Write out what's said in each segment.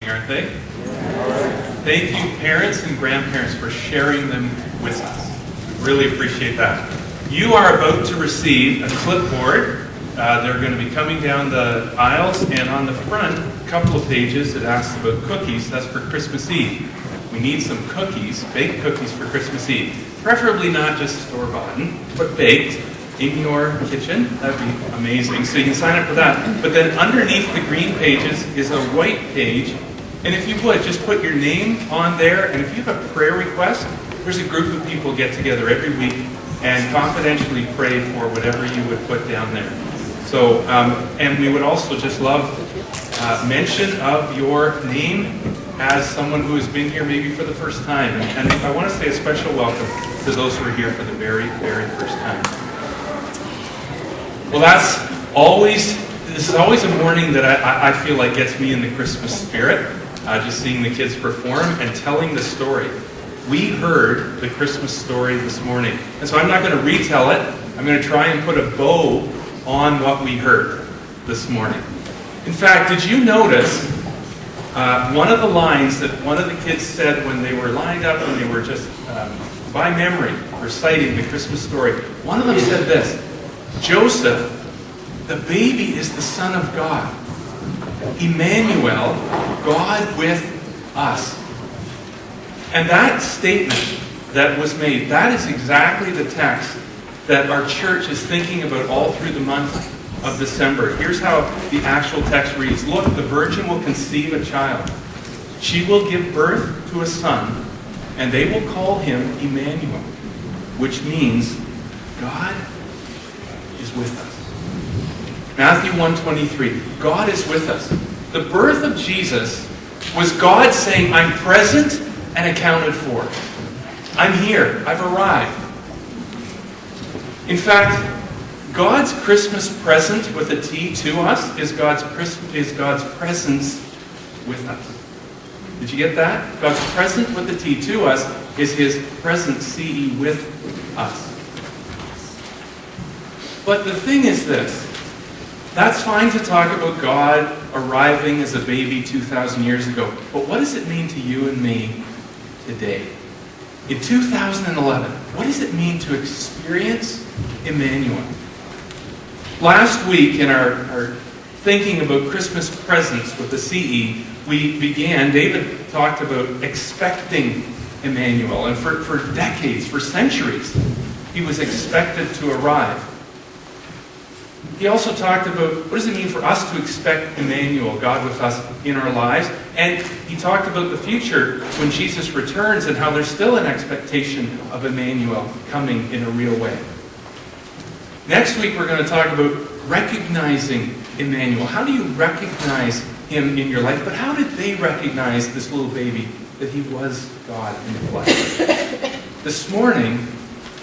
aren't they? Thank you, parents and grandparents, for sharing them with us. We really appreciate that. You are about to receive a clipboard. They're going to be coming down the aisles, and on the front, a couple of pages that asks about cookies. That's for Christmas Eve. We need some cookies, baked cookies for Christmas Eve. Preferably not just store-bought, but baked in your kitchen. That'd be amazing. So you can sign up for that. But then underneath the green pages is a white page. And if you would, just put your name on there. And if you have a prayer request, there's a group of people get together every week and confidentially pray for whatever you would put down there. So, and we would also just love mention of your name as someone who has been here maybe for the first time. And I want to say a special welcome to those who are here for the very, very first time. Well, this is always a morning that I feel like gets me in the Christmas spirit, just seeing the kids perform and telling the story. We heard the Christmas story this morning, and so I'm not going to retell it. I'm going to try and put a bow on what we heard this morning. In fact, did you notice one of the lines that one of the kids said when they were lined up, when they were just by memory reciting the Christmas story? One of them said this: Joseph, the baby is the Son of God. Emmanuel, God with us. And that statement that was made, that is exactly the text that our church is thinking about all through the month of December. Here's how the actual text reads. Look, the virgin will conceive a child. She will give birth to a son, and they will call him Emmanuel, which means God is with us. Matthew 1:23. God is with us. The birth of Jesus was God saying, I'm present and accounted for. I'm here. I've arrived. In fact, God's Christmas present with a T to us is God's presence with us. Did you get that? God's present with a T to us is His presence, C-E, with us. But the thing is this. That's fine to talk about God arriving as a baby 2,000 years ago. But what does it mean to you and me today? In 2011, what does it mean to experience Emmanuel? Last week, in our thinking about Christmas presents with the CE, David talked about expecting Emmanuel. And for decades, for centuries, he was expected to arrive. He also talked about what does it mean for us to expect Emmanuel, God with us in our lives. And he talked about the future when Jesus returns and how there's still an expectation of Emmanuel coming in a real way. Next week we're going to talk about recognizing Emmanuel. How do you recognize him in your life? But how did they recognize this little baby, that he was God in the flesh? This morning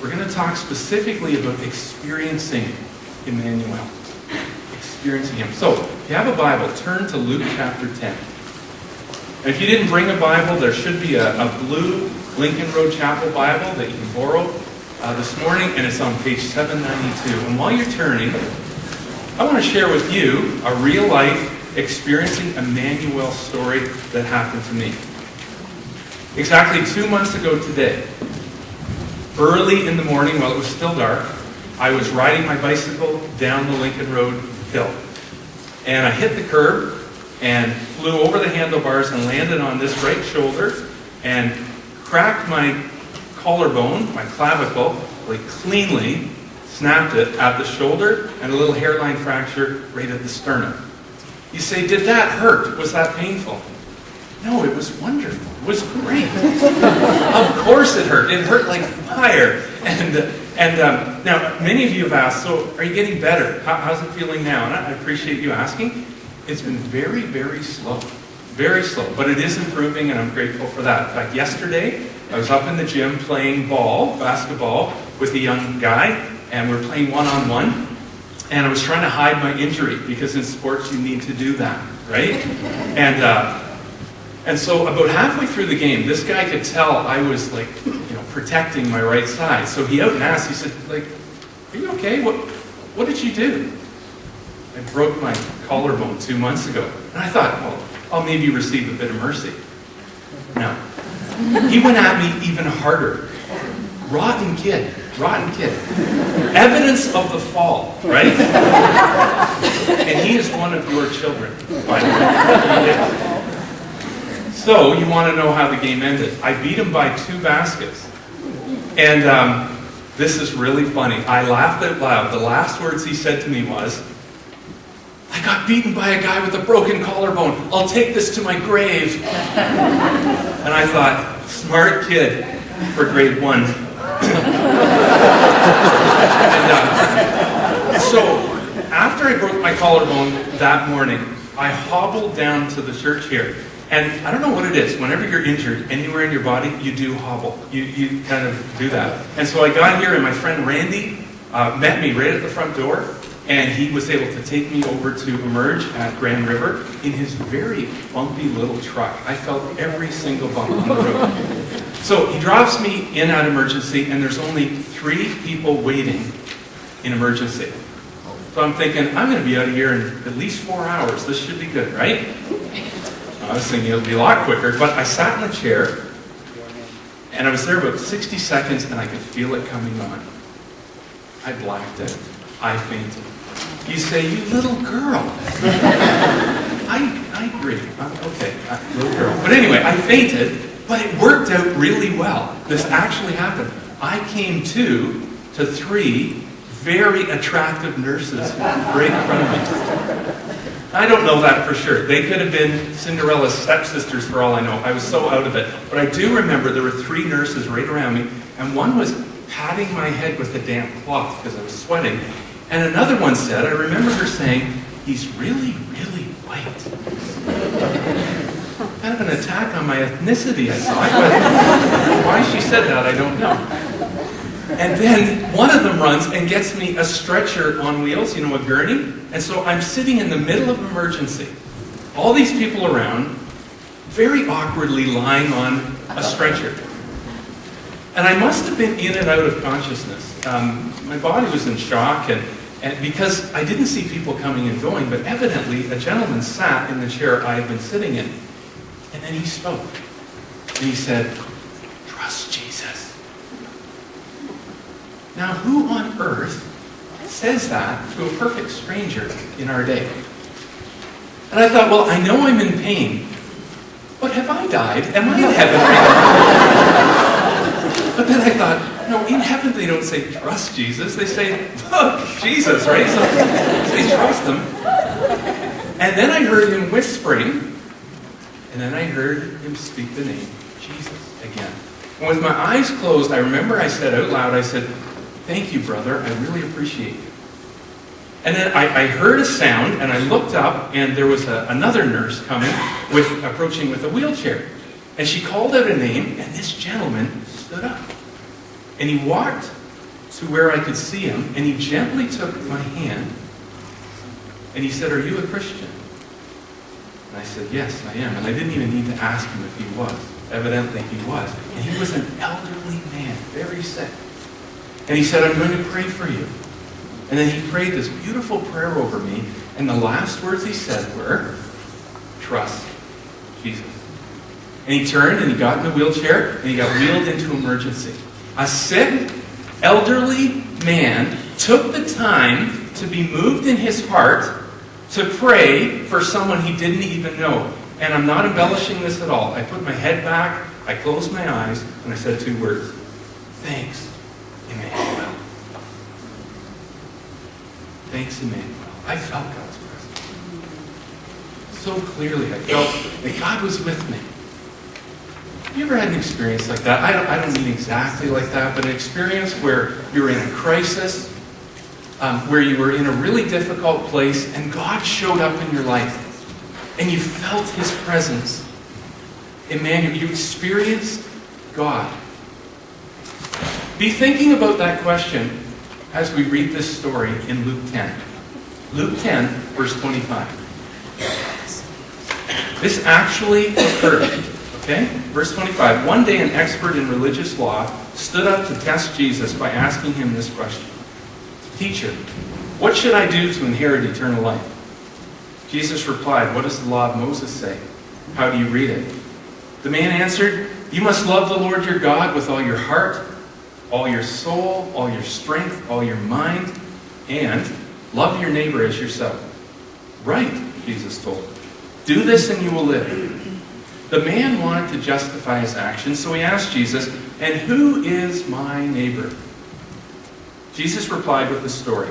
we're going to talk specifically about experiencing Emmanuel. Experiencing him. So, if you have a Bible, turn to Luke chapter 10. And if you didn't bring a Bible, there should be a blue Lincoln Road Chapel Bible that you can borrow this morning, and it's on page 792. And while you're turning, I want to share with you a real-life experiencing Emmanuel story that happened to me. Exactly 2 months ago today, early in the morning while it was still dark, I was riding my bicycle down the Lincoln Road hill. And I hit the curb and flew over the handlebars and landed on this right shoulder and cracked my collarbone, my clavicle, like cleanly, snapped it at the shoulder, and a little hairline fracture right at the sternum. You say, did that hurt? Was that painful? No, it was wonderful. It was great. Of course it hurt. It hurt like fire. And now, many of you have asked, so are you getting better? How's it feeling now? And I appreciate you asking. It's been very, very slow. Very slow. But it is improving, and I'm grateful for that. In fact, yesterday, I was up in the gym playing basketball, with a young guy, and we're playing one-on-one. And I was trying to hide my injury, because in sports you need to do that, right? And so about halfway through the game, this guy could tell I was protecting my right side. So he out and asked, he said, are you okay? What did you do? I broke my collarbone 2 months ago. And I thought, well, I'll maybe receive a bit of mercy. No. He went at me even harder. Rotten kid. Evidence of the fall, right? And he is one of your children, by the way. So, you want to know how the game ended. I beat him by 2 baskets. And this is really funny. I laughed out loud. The last words he said to me was, "I got beaten by a guy with a broken collarbone. I'll take this to my grave." And I thought, smart kid for grade 1. And, so, after I broke my collarbone that morning, I hobbled down to the church here. And I don't know what it is. Whenever you're injured anywhere in your body, you do hobble. You kind of do that. And so I got here, and my friend Randy met me right at the front door. And he was able to take me over to Emerge at Grand River in his very bumpy little truck. I felt every single bump on the road. So he drops me in at emergency, and there's only 3 people waiting in emergency. So I'm thinking, I'm going to be out of here in at least 4 hours. This should be good, right? I was thinking it'll be a lot quicker, but I sat in the chair, and I was there about 60 seconds, and I could feel it coming on. I blacked out. I fainted. You say, "You little girl." I agree. Okay, little girl. But anyway, I fainted, but it worked out really well. This actually happened. I came to 3 very attractive nurses right in front of me. I don't know that for sure. They could have been Cinderella's stepsisters for all I know. I was so out of it. But I do remember there were 3 nurses right around me, and one was patting my head with a damp cloth because I was sweating. And another one said, I remember her saying, "He's really, really white." Kind of an attack on my ethnicity, I thought. But why she said that, I don't know. And then one of them runs and gets me a stretcher on wheels, a gurney. And so I'm sitting in the middle of emergency. All these people around, very awkwardly lying on a stretcher. And I must have been in and out of consciousness. My body was in shock, and because I didn't see people coming and going, but evidently a gentleman sat in the chair I had been sitting in. And then he spoke. And he said, "Trust Jesus." Now, who on earth says that to a perfect stranger in our day? And I thought, well, I know I'm in pain, but have I died? Am I in heaven right now? But then I thought, no, in heaven they don't say, "Trust Jesus." They say, "Look, Jesus," right? So they trust him. And then I heard him whispering, and then I heard him speak the name, Jesus, again. And with my eyes closed, I remember I said out loud, I said, "Thank you, brother. I really appreciate you." And then I heard a sound, and I looked up, and there was another nurse coming, approaching with a wheelchair. And she called out a name, and this gentleman stood up. And he walked to where I could see him, and he gently took my hand, and he said, "Are you a Christian?" And I said, "Yes, I am." And I didn't even need to ask him if he was. Evidently he was. And he was an elderly man, very sick. And he said, "I'm going to pray for you." And then he prayed this beautiful prayer over me, and the last words he said were, "Trust Jesus." And he turned, and he got in the wheelchair, and he got wheeled into emergency. A sick, elderly man took the time to be moved in his heart to pray for someone he didn't even know. And I'm not embellishing this at all. I put my head back, I closed my eyes, and I said 2 words. "Thanks, Emmanuel." Thanks, Emmanuel. I felt God's presence. So clearly, I felt that God was with me. Have you ever had an experience like that? I don't mean exactly like that, but an experience where you were in a crisis, where you were in a really difficult place, and God showed up in your life, and you felt his presence. Emmanuel, you experienced God. Be thinking about that question as we read this story in Luke 10. Luke 10, verse 25. This actually occurred. Okay? Verse 25. One day an expert in religious law stood up to test Jesus by asking him this question. "Teacher, what should I do to inherit eternal life?" Jesus replied, "What does the law of Moses say?" How do you read it?" The man answered, "You must love the Lord your God with all your heart, all your soul, all your strength, all your mind, and love your neighbor as yourself." "Right," Jesus told him. "Do this and you will live." The man wanted to justify his actions, so he asked Jesus, "And who is my neighbor?" Jesus replied with a story.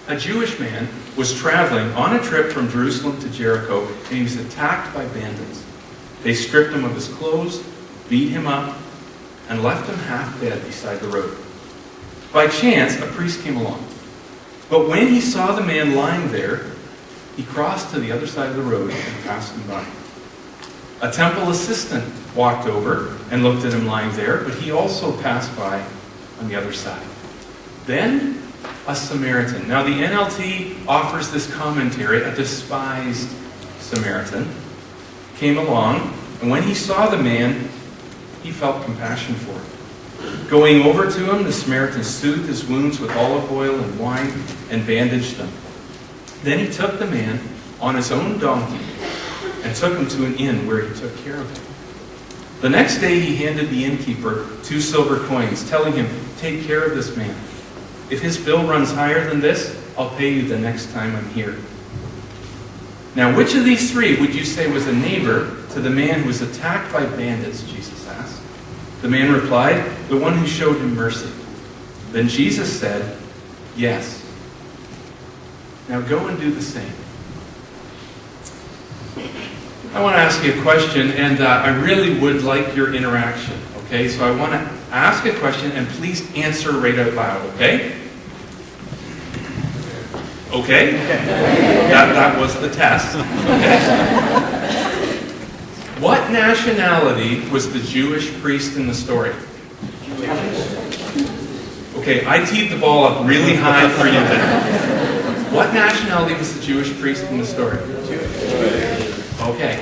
A Jewish man was traveling on a trip from Jerusalem to Jericho, and he was attacked by bandits. They stripped him of his clothes, beat him up, and left him half dead beside the road. By chance, a priest came along. But when he saw the man lying there, he crossed to the other side of the road and passed him by. A temple assistant walked over and looked at him lying there, but he also passed by on the other side. Then a Samaritan. Now the NLT offers this commentary, a despised Samaritan, came along, and when he saw the man, he felt compassion for him. Going over to him, the Samaritan soothed his wounds with olive oil and wine and bandaged them. Then he took the man on his own donkey and took him to an inn where he took care of him. The next day he handed the innkeeper 2 silver coins, telling him, "Take care of this man. If his bill runs higher than this, I'll pay you the next time I'm here." Now, which of these 3 would you say was a neighbor to the man who was attacked by bandits, Jesus asked. The man replied, "The one who showed him mercy." Then Jesus said, "Yes. Now go and do the same." I want to ask you a question, and I really would like your interaction, okay? So I want to ask a question, and please answer right out loud, okay? Okay? That was the test. Okay. What nationality was the Jewish priest in the story? Okay, I teed the ball up really high for you then. What nationality was the Jewish priest in the story? Okay.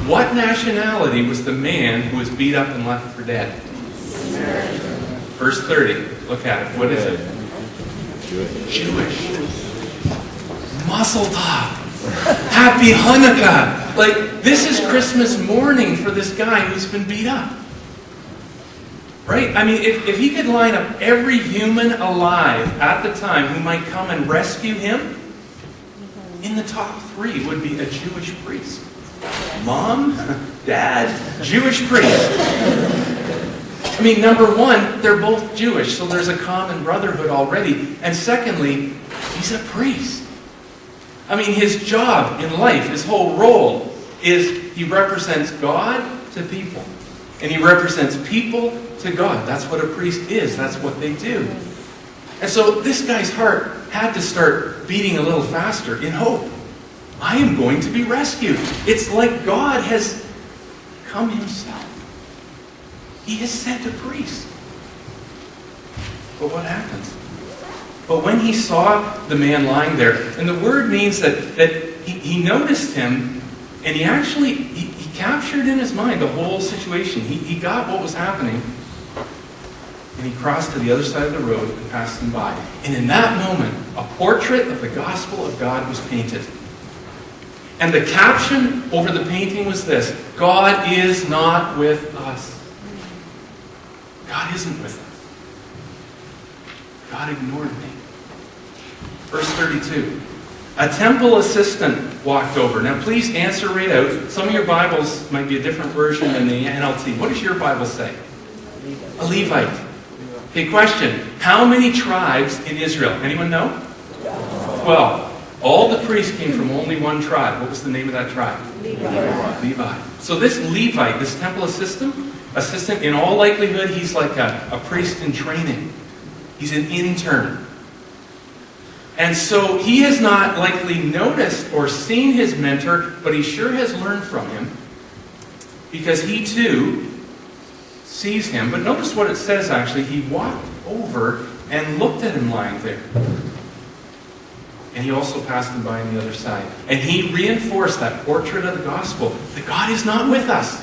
What nationality was the man who was beat up and left for dead? Verse 30. Look at it. What is it? Jewish. Mazel tov. Happy Hanukkah. Like, this is Christmas morning for this guy who's been beat up. Right? I mean, if he could line up every human alive at the time who might come and rescue him, in the top 3 would be a Jewish priest. Mom, dad, Jewish priest. I mean, number 1, they're both Jewish, so there's a common brotherhood already. And secondly, he's a priest. I mean, his job in life, his whole role, is he represents God to people. And he represents people to God. That's what a priest is. That's what they do. And so this guy's heart had to start beating a little faster in hope. I am going to be rescued. It's like God has come himself. He has sent a priest. But what happens? But when he saw the man lying there, and the word means that he noticed him, and he captured in his mind the whole situation. He got what was happening, and he crossed to the other side of the road and passed him by. And in that moment, a portrait of the gospel of God was painted. And the caption over the painting was this: God is not with us. God isn't with us. God ignored me. Verse 32. A temple assistant walked over. Now please answer right out. Some of your Bibles might be a different version than the NLT. What does your Bible say? A Levite. Okay, question. How many tribes in Israel? Anyone know? 12. All the priests came from only one tribe. What was the name of that tribe? Levi. So this Levite, this temple assistant, in all likelihood, he's like a priest in training. He's an intern. And so he has not likely noticed or seen his mentor, but he sure has learned from him, because he too sees him. But notice what it says actually. He walked over and looked at him lying there. And he also passed him by on the other side. And he reinforced that portrait of the gospel, that God is not with us.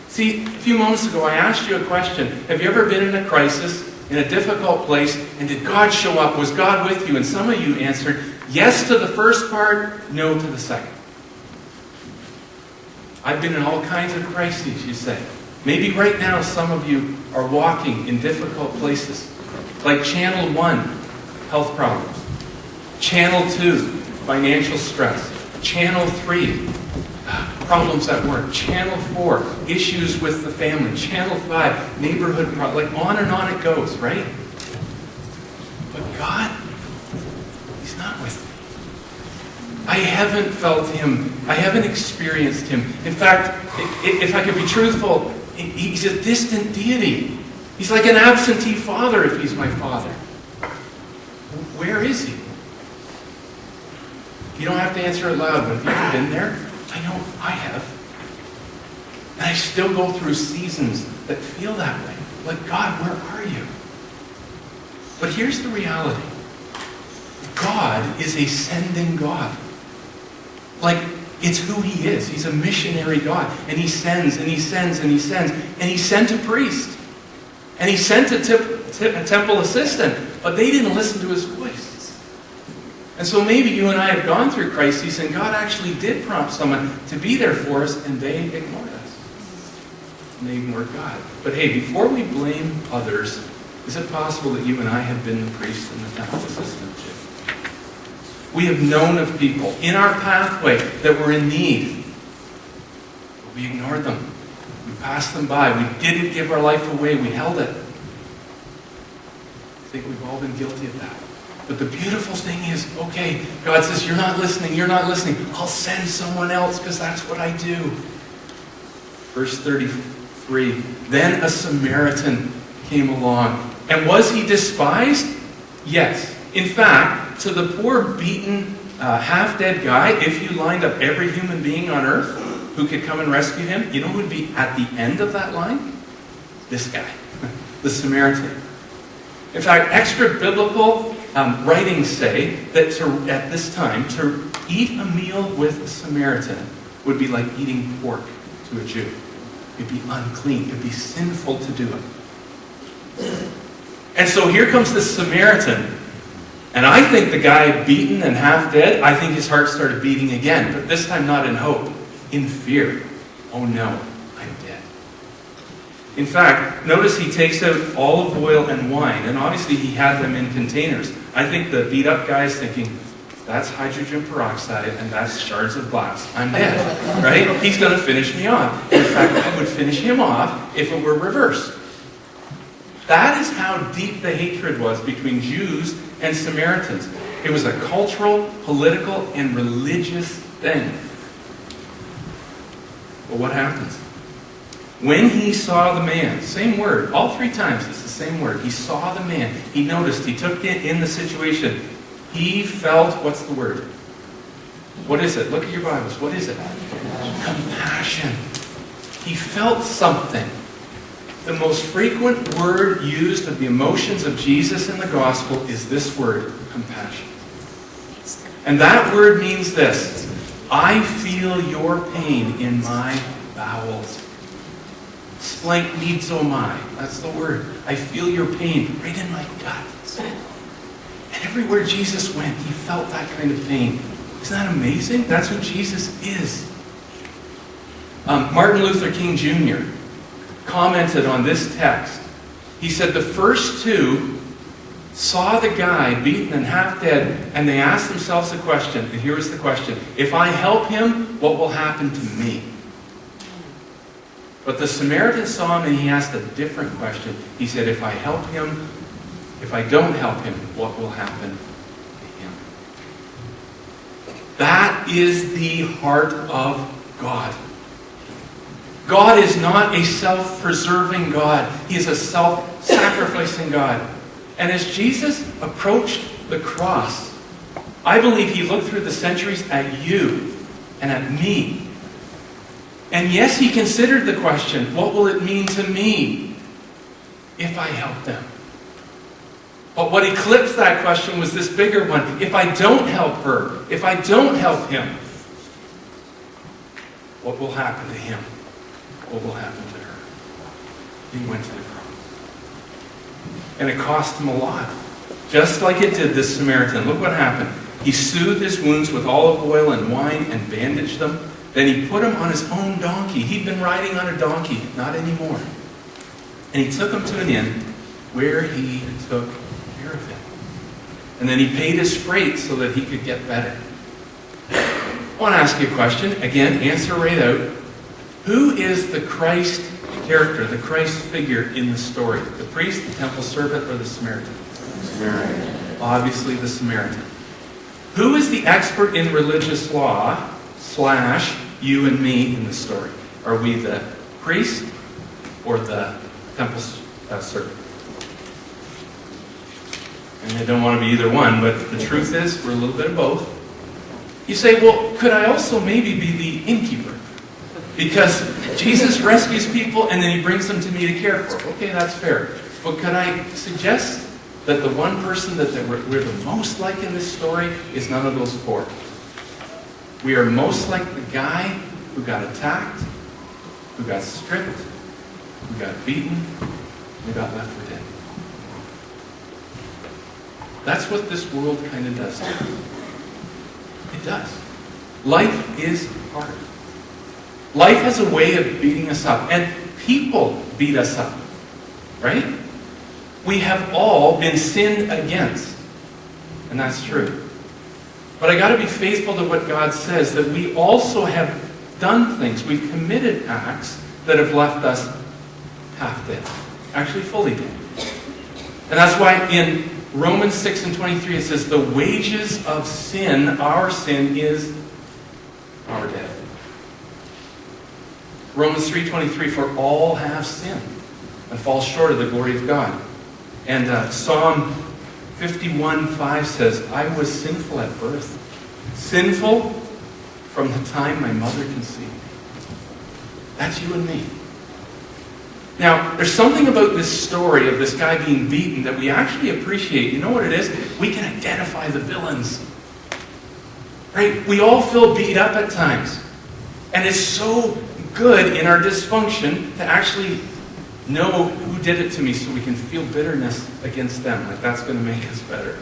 See, a few moments ago I asked you a question. Have you ever been in a crisis, in a difficult place, and did God show up? Was God with you? And some of you answered yes to the first part, no to the second. I've been in all kinds of crises, you say. Maybe right now some of you are walking in difficult places. Like Channel 1, health problems. Channel 2, financial stress. Channel 3, problems at work. Channel 4, issues with the family. Channel 5, neighborhood problems. Like on and on it goes, right? But God, He's not with me. I haven't felt Him. I haven't experienced Him. In fact, if I could be truthful, He's a distant deity. He's like an absentee father if He's my father. Where is He? You don't have to answer it loud, but have you ever been there? I know I have. And I still go through seasons that feel that way. Like, God, where are you? But here's the reality. God is a sending God. Like, it's who He is. He's a missionary God. And He sends, and He sends, and He sends. And He sent a priest. And He sent a temple assistant. But they didn't listen to His voice. And so maybe you and I have gone through crises, and God actually did prompt someone to be there for us, and they ignored us. And they ignored God. But hey, before we blame others, is it possible that you and I have been the priest and the temple assistant too? We have known of people in our pathway that were in need. But we ignored them. We passed them by. We didn't give our life away. We held it. I think we've all been guilty of that. But the beautiful thing is, okay, God says, you're not listening. I'll send someone else because that's what I do. Verse 33, then a Samaritan came along. And was he despised? Yes. In fact, to the poor, beaten, half-dead guy, if you lined up every human being on earth who could come and rescue him, you know who would be at the end of that line? This guy, the Samaritan. In fact, extra-biblical writings say that at this time, to eat a meal with a Samaritan would be like eating pork to a Jew. It'd be unclean. It'd be sinful to do it. And so here comes the Samaritan. And I think the guy beaten and half dead, I think his heart started beating again. But this time not in hope, in fear. Oh no, I'm dead. In fact, notice he takes out olive oil and wine. And obviously he had them in containers. I think the beat up guy is thinking, that's hydrogen peroxide and that's shards of glass. I'm dead, right? He's going to finish me off. In fact, I would finish him off if it were reversed. That is how deep the hatred was between Jews and Samaritans. It was a cultural, political, and religious thing. But what happens? When he saw the man, same word, all three times it's the same word. He saw the man. He noticed. He took it in the situation. He felt, what's the word? What is it? Look at your Bibles. What is it? Compassion. He felt something. The most frequent word used of the emotions of Jesus in the gospel is this word, compassion. And that word means this: I feel your pain in my bowels. Splanknizomai, that's the word. I feel your pain right in my gut. And everywhere Jesus went, he felt that kind of pain. Isn't that amazing? That's who Jesus is. Martin Luther King Jr. commented on this text. He said the first two saw the guy beaten and half dead, and they asked themselves the question, and here is the question: if I help him, what will happen to me? But the Samaritan saw him and he asked a different question. He said, if I help him, if I don't help him, what will happen to him? That is the heart of God. God is not a self-preserving God. He is a self-sacrificing God. And as Jesus approached the cross, I believe he looked through the centuries at you and at me. And yes, he considered the question, what will it mean to me if I help them? But what eclipsed that question was this bigger one. If I don't help her, if I don't help him, what will happen to him? What will happen to her? He went to the cross. And it cost him a lot. Just like it did this Samaritan. Look what happened. He soothed his wounds with olive oil and wine and bandaged them. Then he put him on his own donkey. He'd been riding on a donkey, not anymore. And he took him to an inn where he took care of him. And then he paid his freight so that he could get better. I want to ask you a question. Again, answer right out. Who is the Christ character, the Christ figure in the story? The priest, the temple servant, or the Samaritan? Samaritan. Obviously the Samaritan. Who is the expert in religious law / you and me in the story? Are we the priest or the temple servant? And I don't want to be either one, but the truth is we're a little bit of both. You say, well, could I also maybe be the innkeeper? Because Jesus rescues people and then he brings them to me to care for. Okay, that's fair. But could I suggest that the one person that we're the most like in this story is none of those four? We are most like the guy who got attacked, who got stripped, who got beaten, who got left for dead. That's what this world kind of does to us. It does. Life is hard. Life has a way of beating us up, and people beat us up, right? We have all been sinned against, and that's true. But I got to be faithful to what God says, that we also have done things, we've committed acts that have left us half dead, actually fully dead. And that's why in Romans 6:23 it says, the wages of sin, our sin, is our death. Romans 3:23, for all have sinned and fall short of the glory of God. And Psalm 51:5 says, I was sinful at birth, sinful from the time my mother conceived me. That's you and me. Now, there's something about this story of this guy being beaten that we actually appreciate. You know what it is? We can identify the villains. Right? We all feel beat up at times. And it's so good in our dysfunction to actually know who did it to me so we can feel bitterness against them. Like that's going to make us better.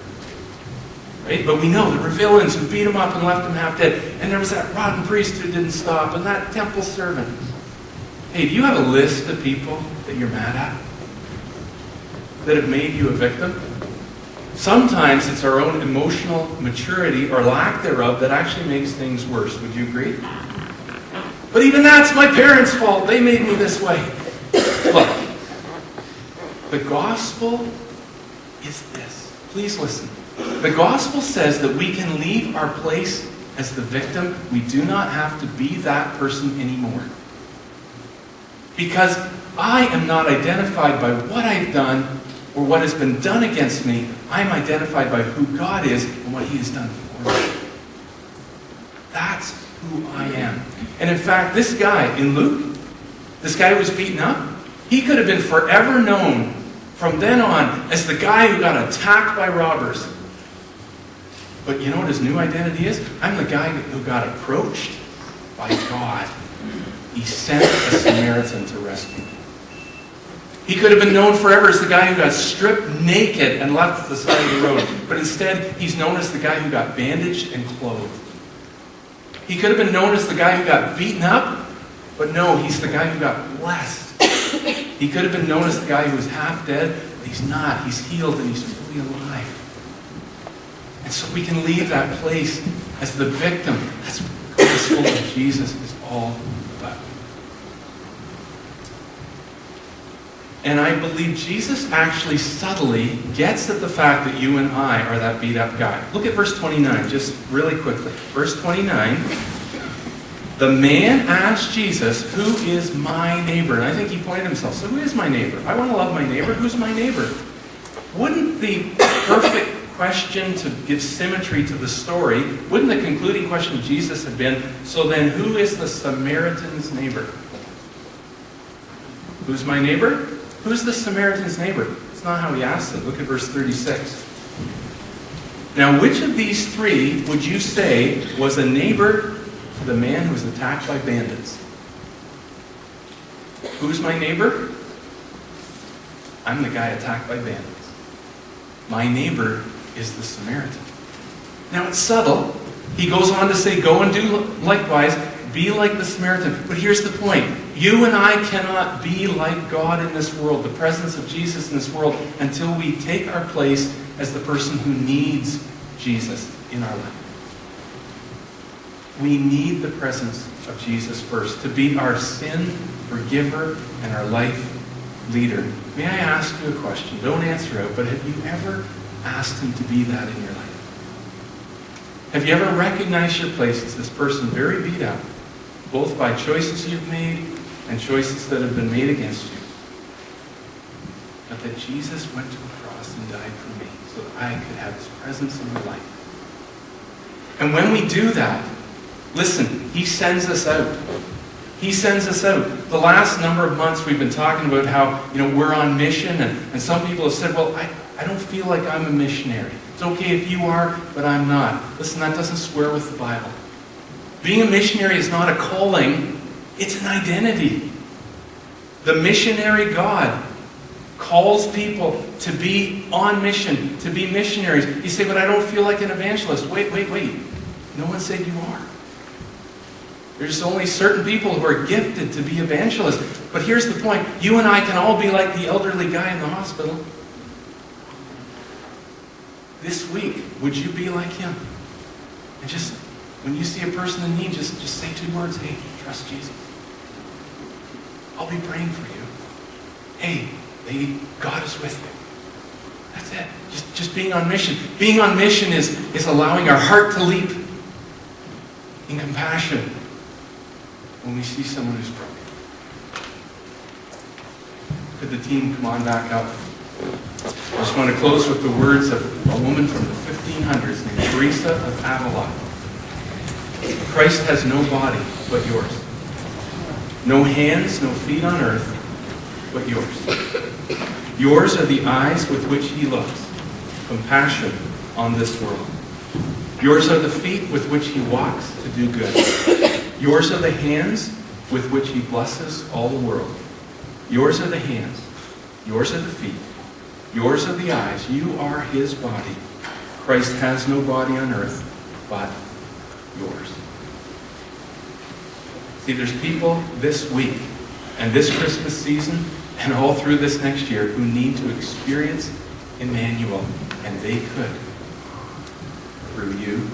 Right? But we know there were villains who beat him up and left him half dead. And there was that rotten priest who didn't stop, and that temple servant. Hey, do you have a list of people that you're mad at? That have made you a victim? Sometimes it's our own emotional maturity or lack thereof that actually makes things worse. Would you agree? But even that's my parents' fault. They made me this way. Look, the gospel is this. Please listen. The gospel says that we can leave our place as the victim. We do not have to be that person anymore. Because I am not identified by what I've done or what has been done against me. I'm identified by who God is and what He has done for me. That's who I am. And in fact, this guy in Luke, this guy who was beaten up, he could have been forever known from then on as the guy who got attacked by robbers. But you know what his new identity is? I'm the guy who got approached by God. He sent a Samaritan to rescue him. He could have been known forever as the guy who got stripped naked and left at the side of the road. But instead, he's known as the guy who got bandaged and clothed. He could have been known as the guy who got beaten up, but no, he's the guy who got blessed. He could have been known as the guy who was half dead, but he's not. He's healed and he's fully alive. And so we can leave that place as the victim. That's what the gospel of Jesus is all about. And I believe Jesus actually subtly gets at the fact that you and I are that beat up guy. Look at verse 29, just really quickly. Verse 29, the man asked Jesus, who is my neighbor? And I think he pointed himself. So who is my neighbor? I want to love my neighbor. Who's my neighbor? Wouldn't the perfect question to give symmetry to the story, wouldn't the concluding question of Jesus have been, so then who is the Samaritan's neighbor? Who's my neighbor? Who's the Samaritan's neighbor? It's not how he asked it. Look at verse 36. Now, which of these three would you say was a neighbor to the man who was attacked by bandits? Who's my neighbor? I'm the guy attacked by bandits. My neighbor is the Samaritan. Now, it's subtle. He goes on to say, go and do likewise. Be like the Samaritan. But here's the point. You and I cannot be like God in this world, the presence of Jesus in this world, until we take our place as the person who needs Jesus in our life. We need the presence of Jesus first to be our sin forgiver and our life leader. May I ask you a question? Don't answer out, but have you ever asked him to be that in your life? Have you ever recognized your place as this person very beat up, both by choices you've made and choices that have been made against you? But that Jesus went to the cross and died for me so that I could have his presence in my life. And when we do that, listen, he sends us out. He sends us out. The last number of months we've been talking about how we're on mission, and some people have said, well, I don't feel like I'm a missionary. It's okay if you are, but I'm not. Listen, that doesn't square with the Bible. Being a missionary is not a calling, it's an identity. The missionary God calls people to be on mission, to be missionaries. You say, but I don't feel like an evangelist. Wait. No one said you are. There's only certain people who are gifted to be evangelists. But here's the point. You and I can all be like the elderly guy in the hospital. This week, would you be like him? And just, when you see a person in need, just say 2 words. Hey, trust Jesus. I'll be praying for you. Hey, lady, God is with you. That's it. Just being on mission. Being on mission is allowing our heart to leap in compassion when we see someone who's broken. Could the team come on back up? I just want to close with the words of a woman from the 1500s named Teresa of Avila. Christ has no body but yours. No hands, no feet on earth but yours. Yours are the eyes with which he looks, compassion on this world. Yours are the feet with which he walks to do good. Yours are the hands with which he blesses all the world. Yours are the hands. Yours are the feet. Yours are the eyes. You are his body. Christ has no body on earth but yours. See, there's people this week and this Christmas season and all through this next year who need to experience Emmanuel, and they could through you